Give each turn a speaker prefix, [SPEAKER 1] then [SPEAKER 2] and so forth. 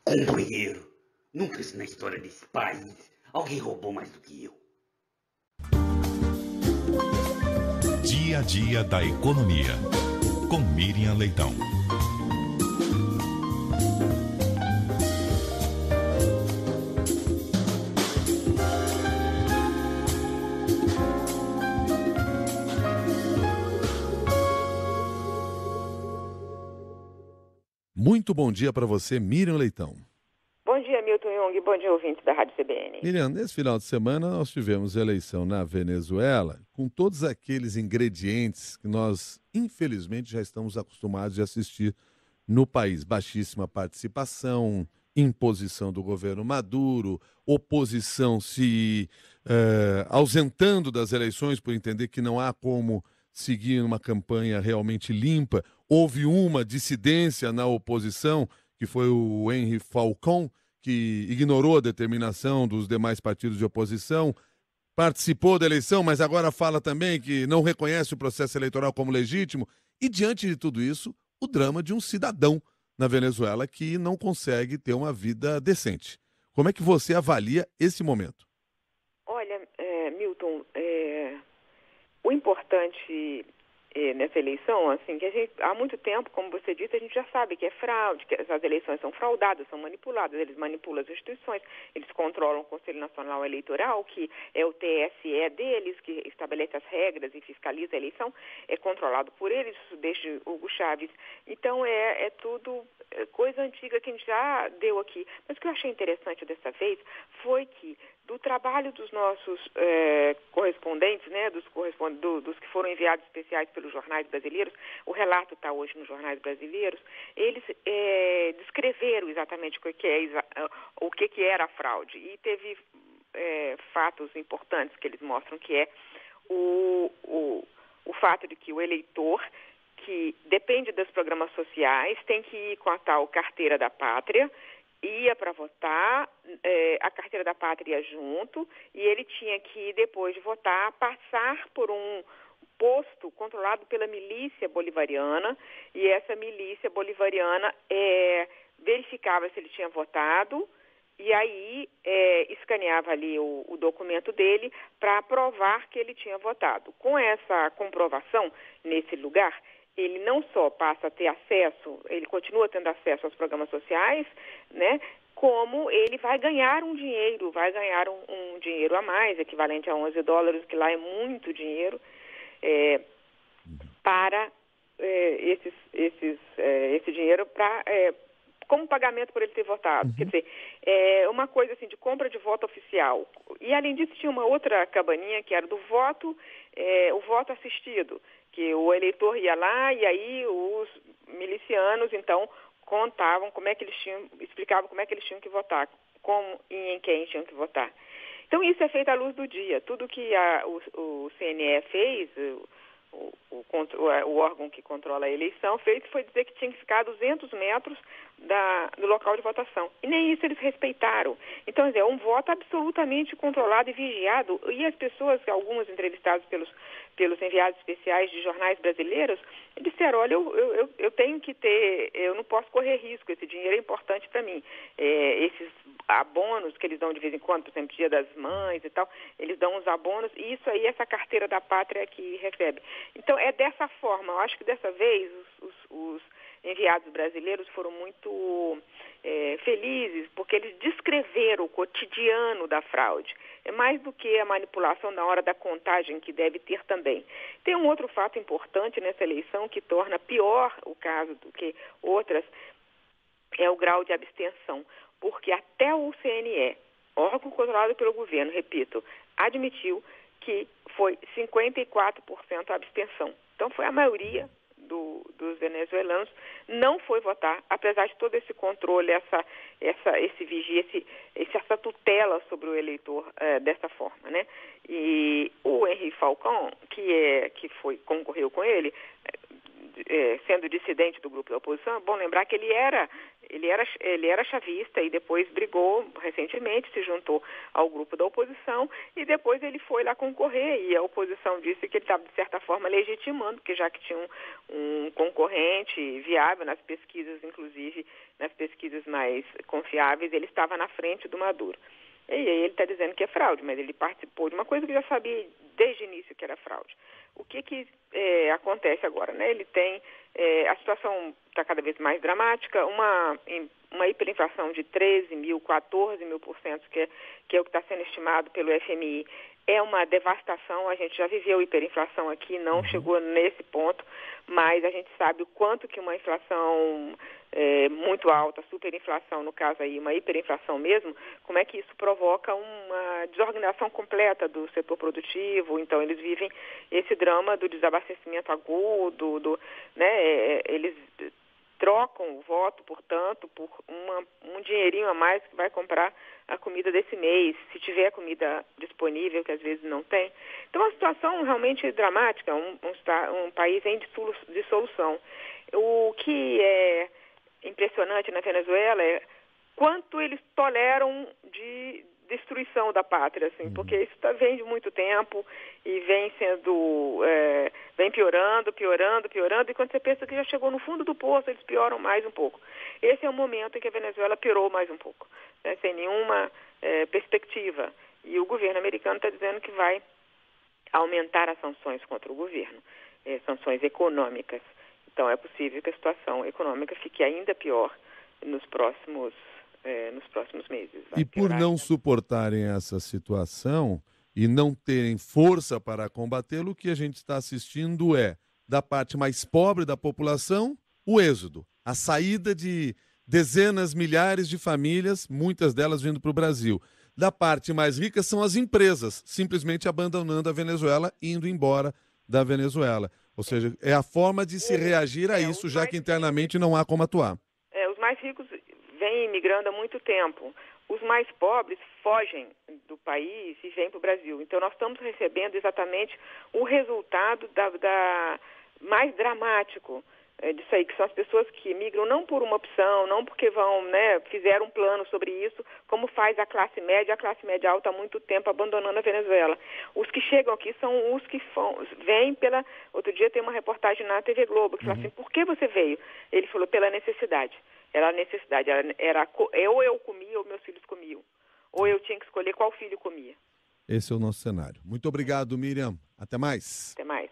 [SPEAKER 1] Companheiro, nunca na história desse país alguém roubou mais do que eu.
[SPEAKER 2] Dia a dia da economia, com Miriam Leitão.
[SPEAKER 3] Muito bom dia para você, Miriam Leitão.
[SPEAKER 4] Bom dia, Milton Jung. Bom dia, ouvintes da Rádio CBN.
[SPEAKER 3] Miriam, nesse final de semana nós tivemos eleição na Venezuela com todos aqueles ingredientes que nós, infelizmente, já estamos acostumados a assistir no país. Baixíssima participação, imposição do governo Maduro, oposição se ausentando das eleições por entender que não há como seguir uma campanha realmente limpa. Houve uma dissidência na oposição, que foi o Henry Falcón, que ignorou a determinação dos demais partidos de oposição, participou da eleição, mas agora fala também que não reconhece o processo eleitoral como legítimo. E, diante de tudo isso, o drama de um cidadão na Venezuela que não consegue ter uma vida decente. Como é que você avalia esse momento?
[SPEAKER 4] Olha, Milton, o importante nessa eleição, assim, que a gente, há muito tempo, como você disse, a gente já sabe que é fraude, que as eleições são fraudadas, são manipuladas, eles manipulam as instituições, eles controlam o Conselho Nacional Eleitoral, que é o TSE deles, que estabelece as regras e fiscaliza a eleição, é controlado por eles, desde Hugo Chávez. Então, é tudo coisa antiga que a gente já deu aqui. Mas o que eu achei interessante dessa vez foi que, do trabalho dos nossos correspondentes, né, dos que foram enviados especiais pelos jornais brasileiros, o relato está hoje nos jornais brasileiros, eles descreveram exatamente o que era a fraude. E teve fatos importantes que eles mostram, que é o fato de que o eleitor, que depende dos programas sociais, tem que ir com a tal carteira da pátria, ia para votar, a carteira da pátria ia junto, e ele tinha que, depois de votar, passar por um posto controlado pela milícia bolivariana, e essa milícia bolivariana verificava se ele tinha votado, e aí escaneava ali o documento dele para provar que ele tinha votado. Com essa comprovação, nesse lugar, ele não só passa a ter acesso, ele continua tendo acesso aos programas sociais, né, como ele vai ganhar um dinheiro a mais, equivalente a $11, que lá é muito dinheiro, para esse dinheiro como pagamento por ele ter votado. Quer dizer, uma coisa assim de compra de voto oficial. E além disso tinha uma outra cabaninha que era do voto, o voto assistido, que o eleitor ia lá e aí os milicianos então contavam explicavam como é que eles tinham que votar, como e em quem tinham que votar. Então isso é feito à luz do dia. Tudo que o CNE fez, o órgão que controla a eleição, foi dizer que tinha que ficar a 200 metros do local de votação. E nem isso eles respeitaram. Então, é um voto absolutamente controlado e vigiado. E as pessoas, algumas entrevistadas pelos enviados especiais de jornais brasileiros, disseram, olha, eu tenho que eu não posso correr risco, esse dinheiro é importante para mim. Esses abonos que eles dão de vez em quando, por exemplo, Dia das Mães e tal, eles dão uns abonos, e isso aí, essa carteira da pátria que recebe. Então, é dessa forma. Eu acho que dessa vez os enviados brasileiros foram muito felizes, porque eles descreveram o cotidiano da fraude. É mais do que a manipulação na hora da contagem, que deve ter também. Tem um outro fato importante nessa eleição que torna pior o caso do que outras, é o grau de abstenção. Porque até o CNE, órgão controlado pelo governo, repito, admitiu que foi 54% a abstenção. Então foi a maioria dos venezuelanos não foi votar, apesar de todo esse controle, esse vigia, essa tutela sobre o eleitor dessa forma, né? E o Henry Falcón, que concorreu com ele, sendo dissidente do grupo da oposição, é bom lembrar que ele era chavista e depois brigou recentemente, se juntou ao grupo da oposição e depois ele foi lá concorrer e a oposição disse que ele estava, de certa forma, legitimando, porque já que tinha um concorrente viável nas pesquisas, inclusive, nas pesquisas mais confiáveis, ele estava na frente do Maduro. E aí ele está dizendo que é fraude, mas ele participou de uma coisa que já sabia desde o início que era fraude. O que acontece agora, né? Ele tem, a situação está cada vez mais dramática, uma hiperinflação de 13 mil, 14 mil %, que é o que está sendo estimado pelo FMI, é uma devastação. A gente já viveu hiperinflação aqui, não chegou nesse ponto, mas a gente sabe o quanto que uma inflação muito alta, superinflação, no caso aí, uma hiperinflação mesmo, como é que isso provoca uma desorganização completa do setor produtivo. Então, eles vivem esse drama do desabastecimento agudo, né? Eles trocam o voto, portanto, por um dinheirinho a mais que vai comprar a comida desse mês, se tiver comida disponível, que às vezes não tem. Então, é uma situação realmente dramática, um país em dissolução. O que é impressionante na Venezuela é quanto eles toleram de destruição da pátria, assim, porque isso vem de muito tempo e vem sendo, vem piorando, e quando você pensa que já chegou no fundo do poço, eles pioram mais um pouco. Esse é o momento em que a Venezuela piorou mais um pouco, né, sem nenhuma perspectiva. E o governo americano está dizendo que vai aumentar as sanções contra o governo, sanções econômicas. Então, é possível que a situação econômica fique ainda pior nos próximos meses.
[SPEAKER 3] E por não suportarem essa situação e não terem força para combatê-lo, o que a gente está assistindo é, da parte mais pobre da população, o êxodo, a saída de dezenas, milhares de famílias, muitas delas vindo para o Brasil. Da parte mais rica são as empresas, simplesmente abandonando a Venezuela e indo embora da Venezuela. Ou seja, é a forma de se reagir a isso, já que internamente não há como atuar.
[SPEAKER 4] Os mais ricos vêm imigrando há muito tempo. Os mais pobres fogem do país e vêm para o Brasil. Então, nós estamos recebendo exatamente o resultado mais dramático disso aí, que são as pessoas que migram não por uma opção, não porque fizeram um plano sobre isso, como faz a classe média alta há muito tempo abandonando a Venezuela. Os que chegam aqui são os que vêm pela... Outro dia tem uma reportagem na TV Globo que fala assim, por que você veio? Ele falou, pela necessidade. Era a necessidade, ou eu comia ou meus filhos comiam. Ou eu tinha que escolher qual filho comia.
[SPEAKER 3] Esse é o nosso cenário. Muito obrigado, Miriam. Até mais.
[SPEAKER 4] Até mais.